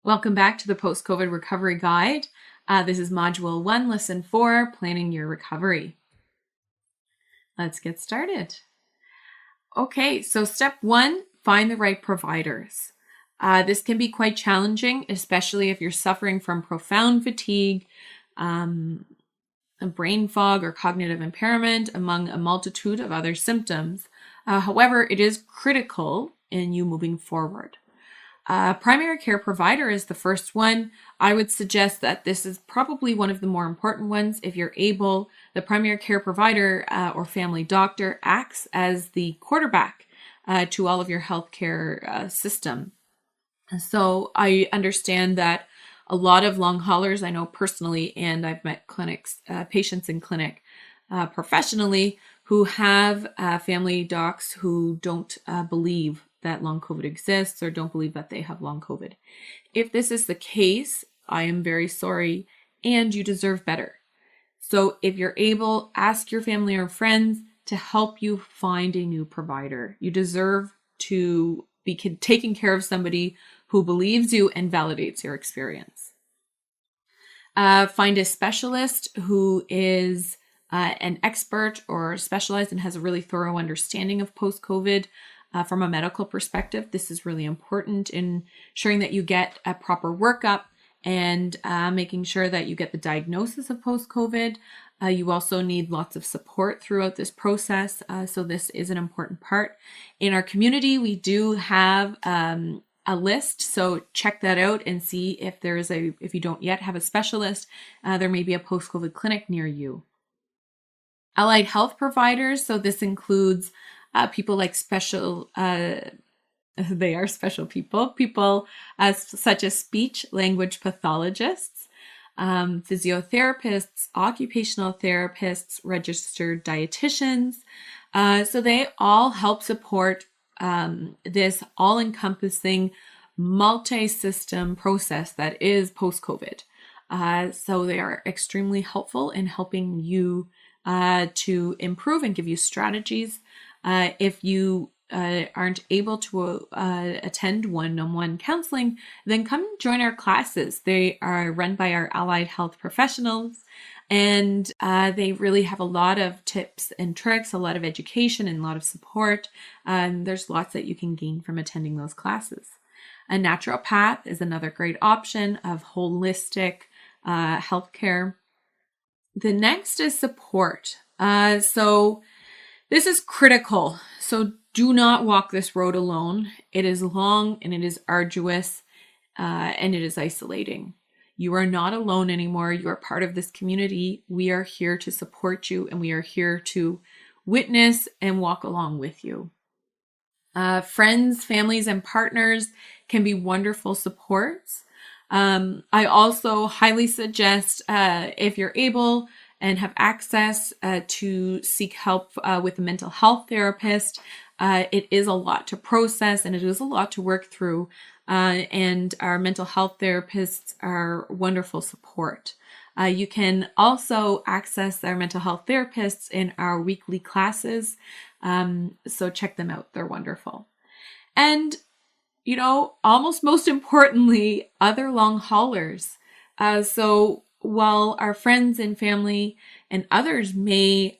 Welcome back to the Post-COVID Recovery Guide. This is Module 1, Lesson 4, Planning Your Recovery. Let's get started. Okay, so step 1, find the right providers. This can be quite challenging, especially if you're suffering from profound fatigue, brain fog, or cognitive impairment, among a multitude of other symptoms. However, it is critical in you moving forward. Primary care provider is the first one. I would suggest that this is probably one of the more important ones. If you're able, the primary care provider or family doctor acts as the quarterback to all of your healthcare system. So I understand that a lot of long haulers, I know personally, and I've met patients in clinic professionally who have family docs who don't believe that long COVID exists or don't believe that they have long COVID. If this is the case, I am very sorry, and you deserve better. So if you're able, ask your family or friends to help you find a new provider. You deserve to be taking care of somebody who believes you and validates your experience. Find a specialist who is an expert or specialized and has a really thorough understanding of post-COVID. From a medical perspective, this is really important in ensuring that you get a proper workup and making sure that you get the diagnosis of post-COVID. You also need lots of support throughout this process, so this is an important part. In our community, we do have a list, so check that out and see if if you don't yet have a specialist, there may be a post-COVID clinic near you. Allied health providers, so this includes people like they are special people such as speech language pathologists, physiotherapists, occupational therapists, registered dietitians. So they all help support this all-encompassing multi-system process that is post-COVID. So they are extremely helpful in helping you to improve and give you strategies. If you aren't able to attend one-on-one counseling, then come join our classes. They are run by our allied health professionals, and they really have a lot of tips and tricks, a lot of education, and a lot of support. There's lots that you can gain from attending those classes. A naturopath is another great option of holistic healthcare. The next is support. So this is critical. So do not walk this road alone. It is long and it is arduous and it is isolating. You are not alone anymore. You are part of this community. We are here to support you and we are here to witness and walk along with you. Friends, families, and partners can be wonderful supports. I also highly suggest if you're able and have access to seek help with a mental health therapist. It is a lot to process and it is a lot to work through. And our mental health therapists are wonderful support. You can also access our mental health therapists in our weekly classes. So check them out. They're wonderful. And, almost most importantly, other long haulers. So while our friends and family and others may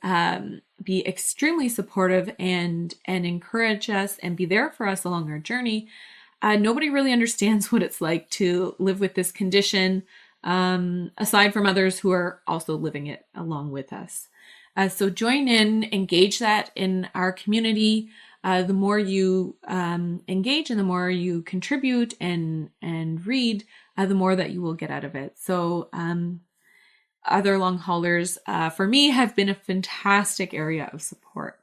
be extremely supportive and encourage us and be there for us along our journey, nobody really understands what it's like to live with this condition, aside from others who are also living it along with us. So join in, engage that in our community. The more you engage and the more you contribute and read, the more that you will get out of it. So other long haulers, for me, have been a fantastic area of support.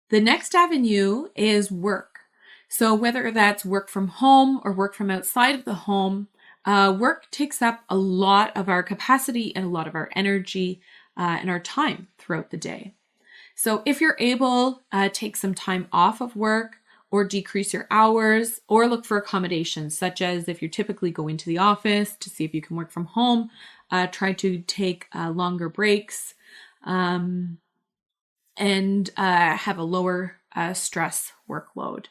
The next avenue is work. So whether that's work from home or work from outside of the home, work takes up a lot of our capacity and a lot of our energy and our time throughout the day. So if you're able, take some time off of work or decrease your hours or look for accommodations, such as if you typically go into the office to see if you can work from home, try to take longer breaks and have a lower stress workload.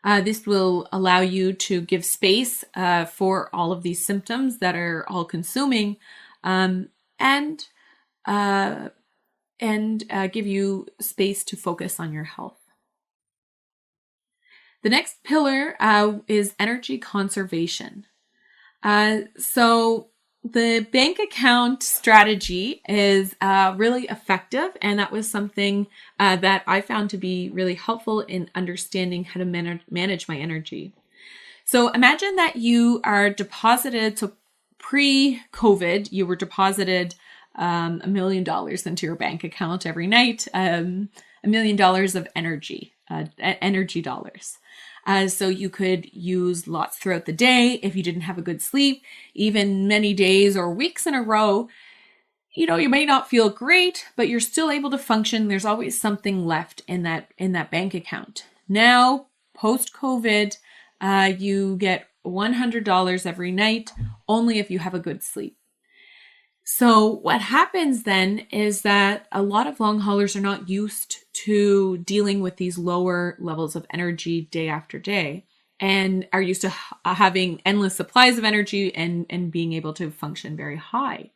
This will allow you to give space for all of these symptoms that are all consuming, and give you space to focus on your health. The next pillar is energy conservation. So the bank account strategy is really effective, and that was something that I found to be really helpful in understanding how to manage my energy. So imagine that you are deposited, so pre-COVID, you were deposited $1 million into your bank account every night, $1 million of energy dollars. So you could use lots throughout the day if you didn't have a good sleep, even many days or weeks in a row. You may not feel great, but you're still able to function. There's always something left in that bank account. Now, post-COVID, you get $100 every night, only if you have a good sleep. So what happens then is that a lot of long haulers are not used to dealing with these lower levels of energy day after day, and are used to having endless supplies of energy and being able to function very high.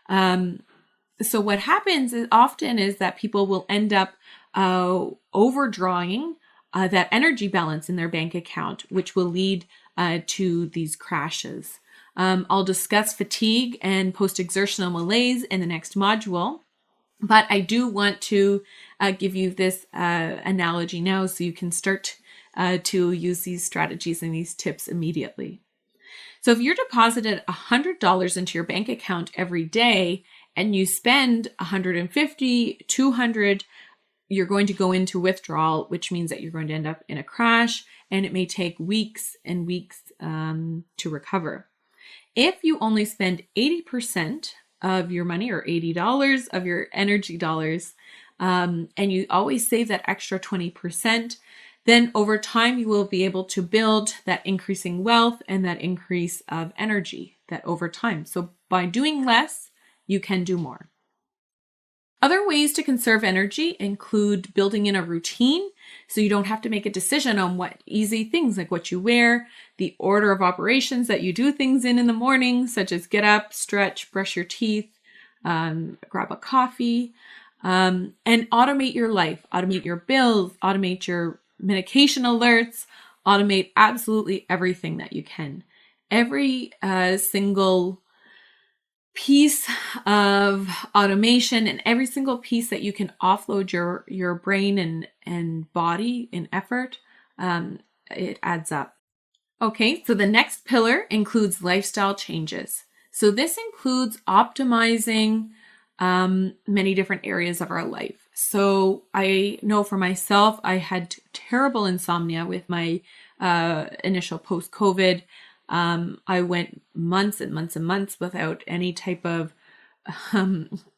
So what happens often is that people will end up overdrawing that energy balance in their bank account, which will lead to these crashes. I'll discuss fatigue and post-exertional malaise in the next module, but I do want to give you this analogy now so you can start to use these strategies and these tips immediately. So if you're deposited $100 into your bank account every day and you spend $150, $200, you're going to go into withdrawal, which means that you're going to end up in a crash, and it may take weeks and weeks to recover. If you only spend 80% of your money, or $80 of your energy dollars, and you always save that extra 20%, then over time you will be able to build that increasing wealth and that increase of energy that over time. So by doing less, you can do more. Other ways to conserve energy include building in a routine, so you don't have to make a decision on what easy things like what you wear, the order of operations that you do things in the morning, such as get up, stretch, brush your teeth, grab a coffee, and automate your life, automate your bills, automate your medication alerts, automate absolutely everything that you can. Every single piece of automation and every single piece that you can offload your brain and body in effort, it adds up. Okay, so the next pillar includes lifestyle changes. So this includes optimizing many different areas of our life. So I know for myself, I had terrible insomnia with my initial post-COVID. I went months and months and months without any type of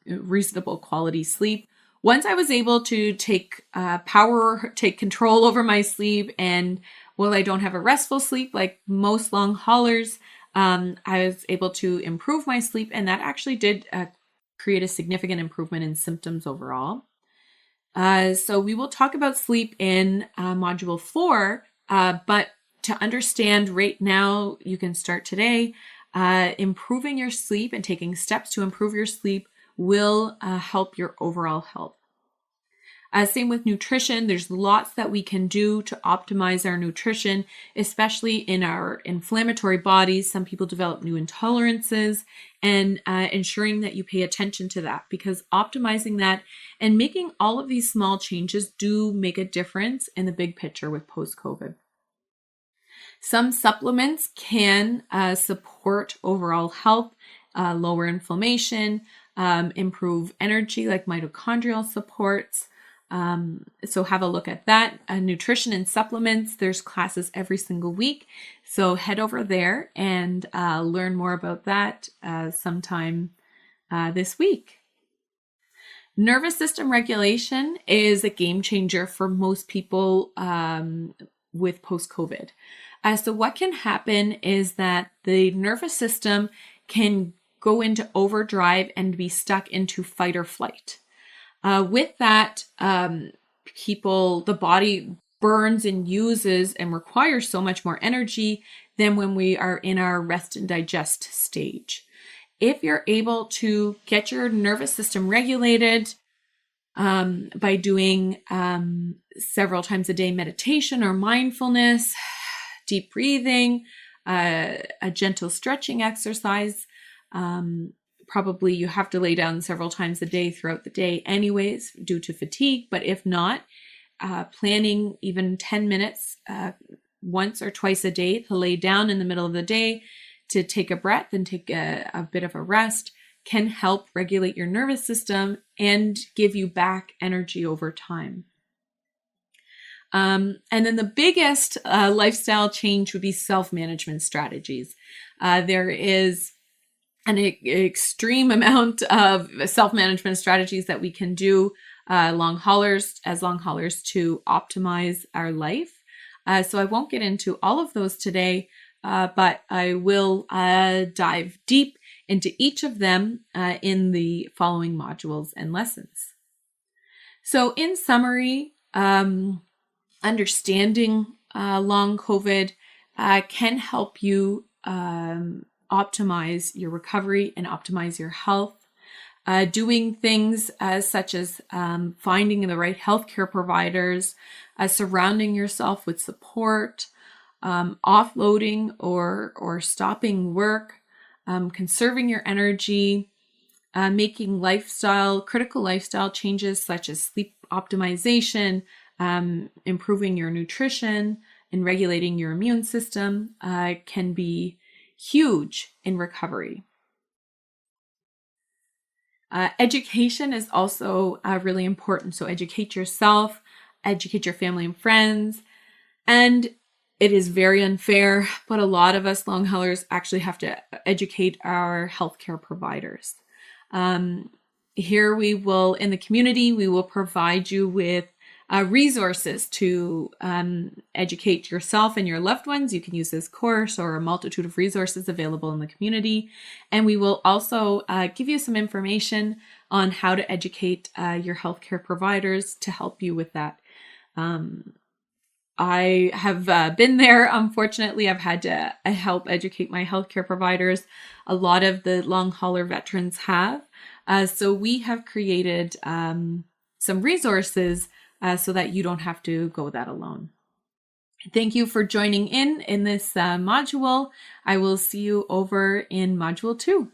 reasonable quality sleep. Once I was able to take control over my sleep, and while I don't have a restful sleep like most long haulers, I was able to improve my sleep, and that actually did create a significant improvement in symptoms overall. So we will talk about sleep in module 4, but to understand right now, you can start today. Improving your sleep and taking steps to improve your sleep will help your overall health. Same with nutrition. There's lots that we can do to optimize our nutrition, especially in our inflammatory bodies. Some people develop new intolerances, and ensuring that you pay attention to that, because optimizing that and making all of these small changes do make a difference in the big picture with post-COVID. Some supplements can support overall health, lower inflammation, improve energy, like mitochondrial supports. So have a look at that. Nutrition and supplements, there's classes every single week. So head over there and learn more about that sometime this week. Nervous system regulation is a game changer for most people with post-COVID. So what can happen is that the nervous system can go into overdrive and be stuck into fight or flight. With that, the body burns and uses and requires so much more energy than when we are in our rest and digest stage. If you're able to get your nervous system regulated by doing several times a day meditation or mindfulness, deep breathing, a gentle stretching exercise, probably you have to lay down several times a day throughout the day anyways due to fatigue, but if not, planning even 10 minutes once or twice a day to lay down in the middle of the day to take a breath and take a bit of a rest can help regulate your nervous system and give you back energy over time. And then the biggest lifestyle change would be self-management strategies. There is an extreme amount of self-management strategies that we can do long haulers to optimize our life. So I won't get into all of those today, but I will dive deep into each of them in the following modules and lessons. So in summary, understanding long COVID can help you optimize your recovery and optimize your health. Doing things such as finding the right healthcare providers, surrounding yourself with support, offloading or stopping work, conserving your energy, making critical lifestyle changes such as sleep optimization, improving your nutrition, and regulating your immune system can be huge in recovery. Education is also really important. So educate yourself, educate your family and friends. And it is very unfair, but a lot of us long haulers actually have to educate our healthcare providers. Here we will, in the community, we will provide you with resources to educate yourself and your loved ones. You can use this course or a multitude of resources available in the community. And we will also give you some information on how to educate your healthcare providers to help you with that. I have been there. Unfortunately, I've had to help educate my healthcare providers. A lot of the long hauler veterans have. So we have created some resources so that you don't have to go that alone. Thank you for joining in this module. I will see you over in module 2.